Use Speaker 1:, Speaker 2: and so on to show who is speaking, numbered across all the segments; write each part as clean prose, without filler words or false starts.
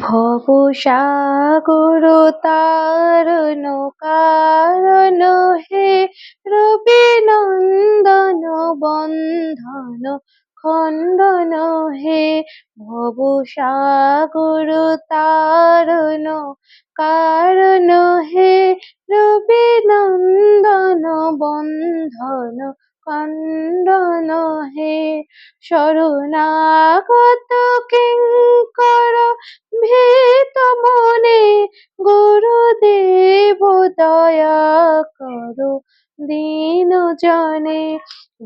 Speaker 1: ভবসাগর তারণ কারণ হে, রবি নন্দন বন্ধন খণ্ডন হে। ভবসাগর তারণ কারণ হে, রবি নন্দন বন্ধন খণ্ডন হে। শরণাগত কিঙ্কর ভীত মনে, গুরুদেব দয়া করো দীন জনে।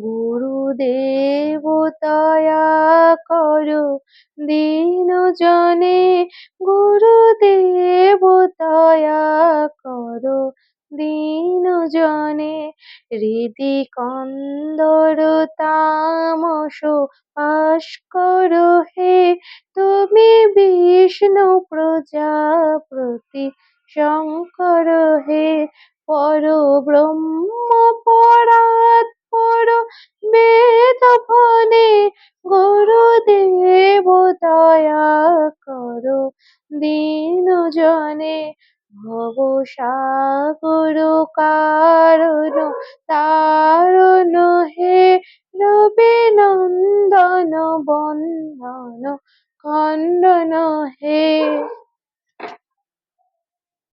Speaker 1: গুরুদেব দয়া করো দীন জনে, গুরুদেব দয়া করো দীন জনে। হৃদি কন্দর তামস ভাস্কর হে, তুমি বিষ্ণু প্রজাপতি শঙ্কর হে। পরব্রহ্ম পরাৎপর বেদ ফলে, গুরুদেব দয়া করো দীন জনে। ভবসাগর কারণ তারণ হে, রবি নন্দন বন্ধন খণ্ডন হে।